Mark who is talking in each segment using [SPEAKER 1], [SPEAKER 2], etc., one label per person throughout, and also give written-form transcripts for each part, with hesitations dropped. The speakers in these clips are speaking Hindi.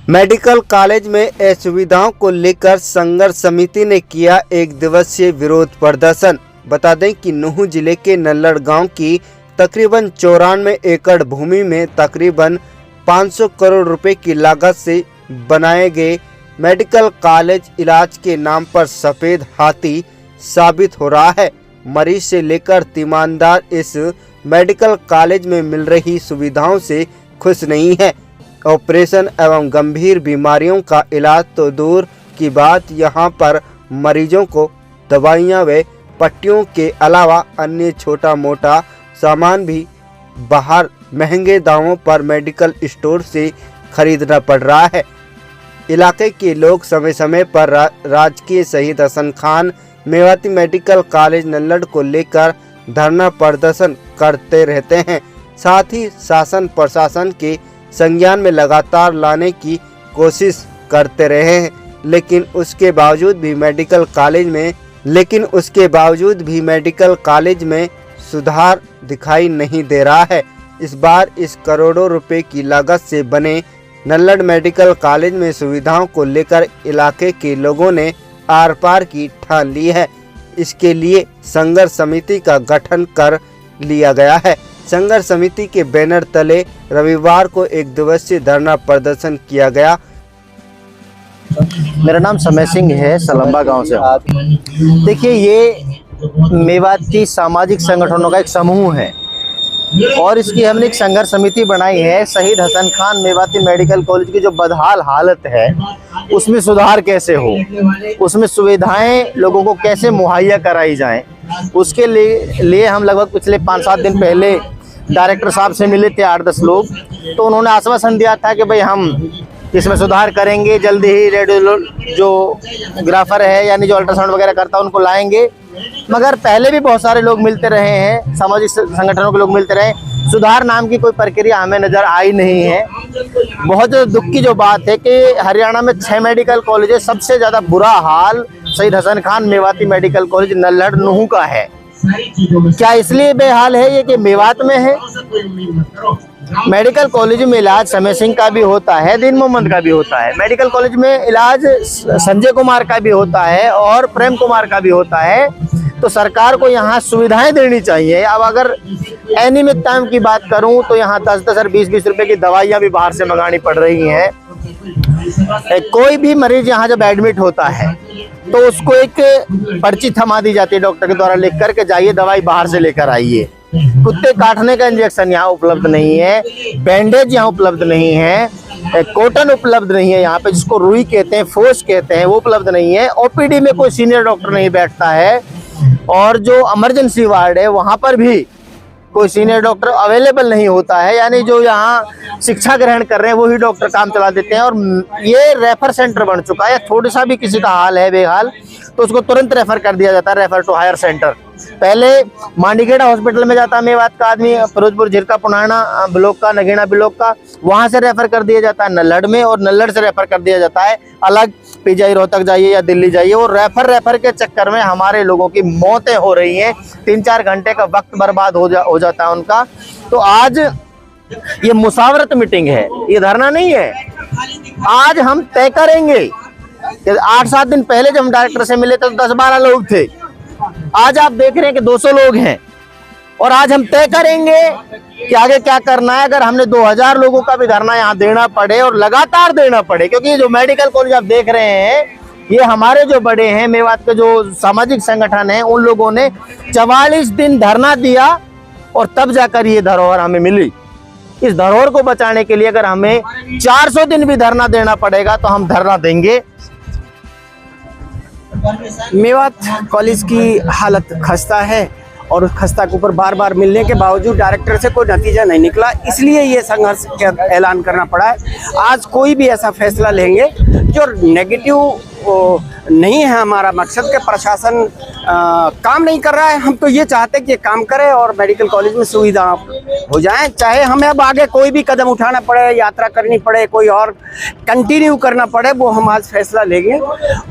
[SPEAKER 1] मेडिकल कॉलेज में असुविधाओं को लेकर संघर्ष समिति ने किया एक दिवसीय विरोध प्रदर्शन। बता दें कि नूंह जिले के नल्लड़ गांव की तकरीबन 94 एकड़ भूमि में तकरीबन 500 करोड़ रुपए की लागत से बनाए गए मेडिकल कॉलेज इलाज के नाम पर सफ़ेद हाथी साबित हो रहा है। मरीज से लेकर तीमानदार इस मेडिकल कॉलेज में मिल रही सुविधाओं से खुश नहीं है। ऑपरेशन एवं गंभीर बीमारियों का इलाज तो दूर की बात, यहां पर मरीजों को दवाइयां व पट्टियों के अलावा अन्य छोटा मोटा सामान भी बाहर महंगे दामों पर मेडिकल स्टोर से खरीदना पड़ रहा है। इलाके के लोग समय समय पर राजकीय शहीद हसन खान मेवाती मेडिकल कॉलेज नल्लड़ को लेकर धरना प्रदर्शन करते रहते हैं। साथ ही शासन प्रशासन के संज्ञान में लगातार लाने की कोशिश करते रहे हैं, लेकिन उसके बावजूद भी मेडिकल कॉलेज में सुधार दिखाई नहीं दे रहा है। इस बार इस करोड़ों रुपए की लागत से बने नल्लड़ मेडिकल कॉलेज में सुविधाओं को लेकर इलाके के लोगों ने आर पार की ठान ली है। इसके लिए संघर्ष समिति का गठन कर लिया गया है। संघर्ष समिति के बैनर तले रविवार को एक दिवसीय धरना प्रदर्शन किया गया।
[SPEAKER 2] मेरा नाम समय सिंह है, सलंबा गांव से। देखिए, ये मेवाती सामाजिक संगठनों का एक समूह है और इसकी हमने एक संघर्ष समिति बनाई है। शहीद हसन खान मेवाती मेडिकल कॉलेज की जो बदहाल हालत है उसमें सुधार कैसे हो, उसमें सुविधाएं लोगों को कैसे मुहैया कराई जाएं, उसके लिए हम लगभग पिछले 5-7 दिन पहले डायरेक्टर साहब से मिले थे, 8-10 लोग। तो उन्होंने आश्वासन दिया था कि भाई हम इसमें सुधार करेंगे, जल्दी ही रेडियो जो ग्राफर है यानी जो अल्ट्रासाउंड वगैरह करता है उनको लाएंगे। मगर पहले भी बहुत सारे लोग मिलते रहे हैं, सामाजिक संगठनों के लोग मिलते रहे, सुधार नाम की कोई प्रक्रिया हमें नज़र आई नहीं है। बहुत दुख की जो बात है कि हरियाणा में 6 मेडिकल कॉलेज है, सबसे ज़्यादा बुरा हाल शहीद हसन खान मेवाती मेडिकल कॉलेज नल्लड़ नूंह का है। क्या इसलिए बेहाल है ये कि मेवात में है? मेडिकल कॉलेज में इलाज समय सिंह का भी होता है, दीन मोहम्मद का भी होता है। मेडिकल कॉलेज में इलाज संजय कुमार का भी होता है और प्रेम कुमार का भी होता है। तो सरकार को यहाँ सुविधाएं देनी चाहिए। अब अगर अनियमित टाइम की बात करूं तो यहाँ 10-10 और 20-20 रुपए की दवाइयाँ भी बाहर से मंगानी पड़ रही हैं। कोई भी मरीज यहाँ जब एडमिट होता है तो उसको एक पर्ची थमा दी जाती है डॉक्टर के द्वारा, लिख करके जाइए दवाई बाहर से लेकर आइए। कुत्ते काटने का इंजेक्शन यहाँ उपलब्ध नहीं है, बैंडेज यहाँ उपलब्ध नहीं है, कॉटन उपलब्ध नहीं है यहाँ पे, जिसको रुई कहते हैं, फोस कहते हैं, वो उपलब्ध नहीं है। ओपीडी में कोई सीनियर डॉक्टर नहीं बैठता है और जो इमरजेंसी वार्ड है वहाँ पर भी कोई सीनियर डॉक्टर अवेलेबल नहीं होता है। यानी जो यहाँ शिक्षा ग्रहण कर रहे हैं वही डॉक्टर काम चला देते हैं और ये रेफर सेंटर बन चुका है। थोड़ा सा भी किसी का हाल है बेहाल तो उसको तुरंत रेफर कर दिया जाता है, रेफर टू हायर सेंटर। पहले मांडीखेड़ा हॉस्पिटल में जाता है मेवात का आदमी, फिरोजपुर झिरका पुनाना ब्लॉक का, नगीना ब्लॉक का, वहां से रेफर कर दिया जाता है नल्लड़ में और नल्लड़ से रेफर कर दिया जाता है अलग पीजीआई रोहतक जाइए या दिल्ली जाइए। और रेफर के चक्कर में हमारे लोगों की मौतें हो रही हैं, 3-4 घंटे का वक्त बर्बाद हो जाता है उनका। तो आज ये मुशावरत मीटिंग है, ये धरना नहीं है। आज हम तय करेंगे। 8-7 दिन पहले जब हम डायरेक्टर से मिले थे तो 10-12 लोग थे, आज आप देख रहे हैं कि 200 लोग हैं। और आज हम तय करेंगे कि आगे क्या करना है। अगर हमने 2000 लोगों का भी धरना यहाँ देना पड़े और लगातार देना पड़े, क्योंकि जो मेडिकल कॉलेज आप देख रहे हैं ये हमारे जो बड़े हैं मेवात के जो सामाजिक संगठन है उन लोगों ने 44 दिन धरना दिया और तब जाकर ये धरोहर हमें मिली। इस धरोहर को बचाने के लिए अगर हमें 400 दिन भी धरना देना पड़ेगा तो हम धरना देंगे।
[SPEAKER 3] मेवात कॉलेज की हालत खस्ता है और उस खस्ता के ऊपर बार बार मिलने के बावजूद डायरेक्टर से कोई नतीजा नहीं निकला, इसलिए ये संघर्ष का ऐलान करना पड़ा है। आज कोई भी ऐसा फैसला लेंगे जो नेगेटिव नहीं है। हमारा मकसद के प्रशासन काम नहीं कर रहा है। हम तो ये चाहते हैं कि ये काम करे और मेडिकल कॉलेज में सुविधा हो जाए, चाहे हमें अब आगे कोई भी कदम उठाना पड़े, यात्रा करनी पड़े, कोई और कंटिन्यू करना पड़े, वो हम आज फैसला लेंगे।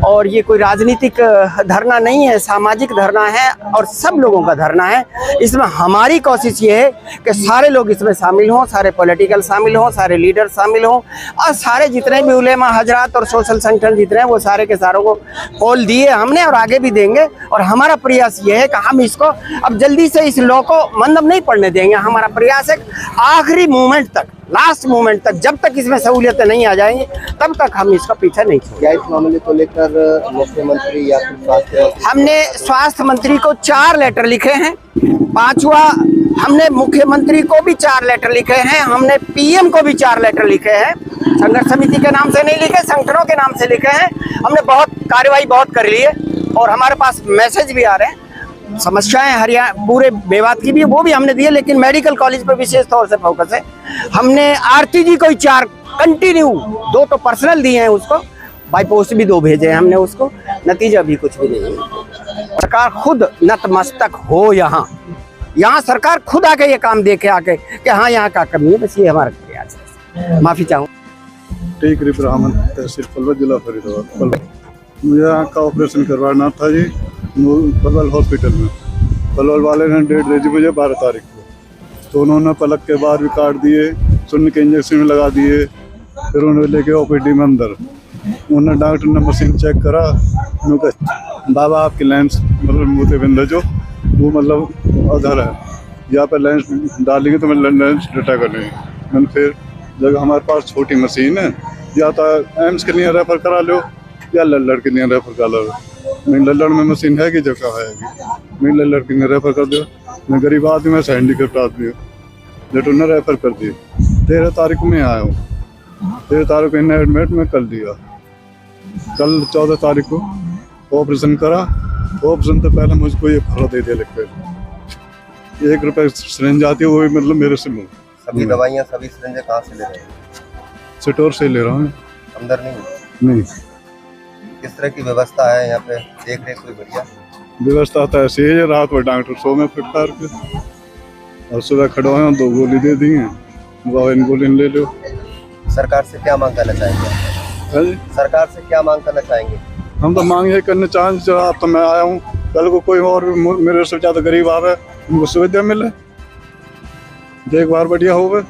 [SPEAKER 3] और ये कोई राजनीतिक धरना नहीं है, सामाजिक धरना है और सब लोगों का धरना है। इसमें हमारी कोशिश ये है कि सारे लोग इसमें शामिल हों, सारे पॉलिटिकल शामिल हों, सारे लीडर शामिल हों और सारे जितने भी उलेमा हजरात और सोशल संगठन जितने हैं वो सारे के सारों को कॉल दिए हमने और आगे भी देंगे। और हमारा प्रयास ये है कि हम इसको अब जल्दी से इस लॉ को मंदम नहीं पड़ने देंगे। हमारा प्रयास है आखिरी मोमेंट तक, लास्ट मोमेंट तक, जब तक इसमें सहूलियतें नहीं आ जाएंगी तब तक हम इसका पीछा नहीं छोड़ेंगे।
[SPEAKER 1] क्या इस मामले को लेकर मुख्यमंत्री या फिर स्वास्थ्य
[SPEAKER 3] हमने स्वास्थ्य मंत्री को 4 लेटर लिखे हैं, 5वां हमने मुख्यमंत्री को भी 4 लेटर लिखे हैं, हमने पीएम को भी 4 लेटर लिखे हैं। संघर्ष समिति के नाम से नहीं लिखे, संगठनों के नाम से लिखे हैं। हमने बहुत कार्रवाई बहुत कर ली है और हमारे पास मैसेज भी आ रहे हैं। समस्याएं हरियाणा पूरे मेवात की भी, वो भी हमने दिए, लेकिन मेडिकल कॉलेज पर विशेष तौर से फोकस है। हमने आरती जी को 4 कंटिन्यू, 2 तो पर्सनल दिए हैं उसको, बाई पोस्ट भी 2 भेजे हैं हमने उसको, नतीजा भी कुछ भी नहीं है। सरकार खुद नतमस्तक हो, यहाँ सरकार खुद आके ये काम देखे आके कि हाँ यहाँ का कमी है, बस ये हमारा प्रयास है। माफी चाहूँ।
[SPEAKER 4] टेकरी ब्राह्मण तहसील पलवल जिला फरीदाबाद। मुझे आँख का ऑपरेशन करवाना था जी पलवल हॉस्पिटल में। पलवल वाले ने डेट दे दी मुझे 12 तारीख को, तो उन्होंने पलक के बाहर भी काट दिए, सुन्न के इंजेक्शन में लगा दिए। फिर उन्होंने लेके ओपीडी में अंदर, उन्होंने डॉक्टर ने मशीन चेक करा, उन्होंने कहा बाबा आपकी लेंस मतलब मोतिबिंद जो वो मतलब अधर है, यहाँ पर लेंस डालेंगे तो मैं लेंस डटा कर लेंगे। मैंने फिर जब हमारे पास छोटी मशीन है, या तो एम्स के लिए रेफर करा लो या लल्लड़ के लिए रेफर करा लो। मैं लल्लड़ में मशीन है कि जगह है, मैं लल्लड़ के लिए रेफर कर दो। मैं गरीब आदमी, मैं हैंडीकैप्ट आदमी हूँ, लेट उन्हें रेफर कर दिए। 13 तारीख में आया हूँ, 13 तारीख को इन्हें एडमिट में कर दिया। कल 14 तारीख को ऑपरेशन करा। ऑपरेशन तो पहले मुझको ये फरा दे दिया लिख कर, 1 रुपये सिरिंज आती है, वो भी मतलब मेरे से मुँह।
[SPEAKER 1] सभी दवाइयाँ सभी सिरिंजें कहाँ से ले रहे हैं?
[SPEAKER 4] स्टोर से ले रहा हूँ।
[SPEAKER 1] अंदर नहीं? किस तरह की व्यवस्था है यहाँ पे? देख रेख कोई बढ़िया
[SPEAKER 4] व्यवस्था तो ऐसी है, रात में डॉक्टर 100 में फिट करके और सुबह खड़े हुए 2 गोली दे दी हैं, वो इन गोली ले लो।
[SPEAKER 1] सरकार से क्या मांग करना चाहेंगे?
[SPEAKER 4] है जी?
[SPEAKER 1] सरकार से क्या मांग करना चाहेंगे?
[SPEAKER 4] हम तो मांग ये करना चाहेंगे, आप तो मैं आया हूँ, कल को कोई और मेरे से ज़्यादा गरीब आवे, उनको सुविधा मिले, देखभाल बढ़िया होवे।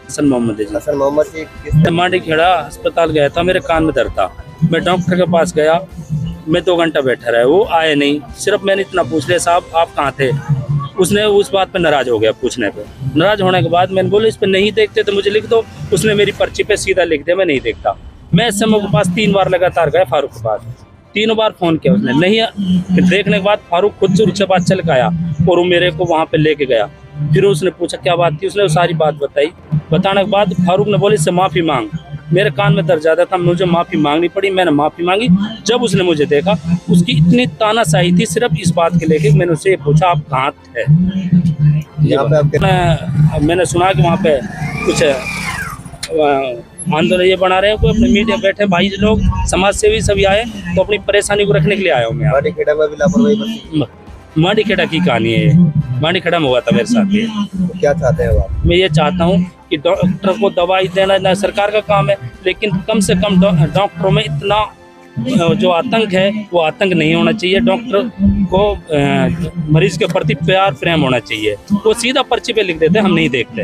[SPEAKER 5] हसन मोहम्मद जी।
[SPEAKER 1] हसन मोहम्मद जी, किस
[SPEAKER 5] मांडीखेड़ा अस्पताल गया था, मेरे कान में दर्द था। मैं डॉक्टर के पास गया, मैं 2 घंटा बैठा रहा, वो आए नहीं। सिर्फ मैंने इतना पूछ लिया, साहब आप कहाँ थे? उसने उस बात पे नाराज हो गया। पूछने पे नाराज होने के बाद मैंने बोला इस पे नहीं देखते तो मुझे लिख दो। उसने मेरी पर्ची पे सीधा लिख दिया मैं नहीं देखता। मैं इस समय के पास 3 बार लगातार गया फारूक के पास, 3 बार फोन किया उसने नहीं। फिर देखने के बाद फारूक खुद से उसके पास चल के आया और वो मेरे को वहाँ पे लेके गया। फिर उसने पूछा क्या बात थी, उसने वो सारी बात बताई। बताने के बाद फारूक ने बोला इससे माफ़ी मांग। मेरे कान में दर्द ज़्यादा था, मुझे माफ़ी मांगनी पड़ी। मैंने माफ़ी मांगी। जब उसने मुझे देखा, उसकी इतनी तानाशाही थी सिर्फ इस बात के लेके। मैंने उससे पूछा आप कहाँ थे?
[SPEAKER 1] यहाँ पे आपके
[SPEAKER 5] मैंने सुना कि वहाँ पे कुछ आंदोलन ये बना रहे हैं, कोई अपने मीडिया बैठे भाई लोग समाज सेवी सभी आए, तो अपनी परेशानी को रखने के लिए आया हूँ मैं।
[SPEAKER 1] मांडीखेड़ा में भी लापरवाही बरती?
[SPEAKER 5] मांडीखेड़ा की कहानी है, मांडीखेड़ा में हुआ था मेरे साथ ये।
[SPEAKER 1] तो क्या चाहते हैं आप?
[SPEAKER 5] मैं ये चाहता हूँ कि डॉक्टर को दवाई देना ना सरकार का काम है, लेकिन कम से कम डॉक्टरों में इतना जो आतंक है वो आतंक नहीं होना चाहिए। डॉक्टर को मरीज के प्रति प्यार प्रेम होना चाहिए। वो सीधा पर्ची पे लिख देते हम नहीं देखते,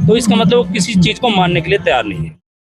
[SPEAKER 5] तो इसका मतलब वो किसी चीज़ को मानने के लिए तैयार नहीं है।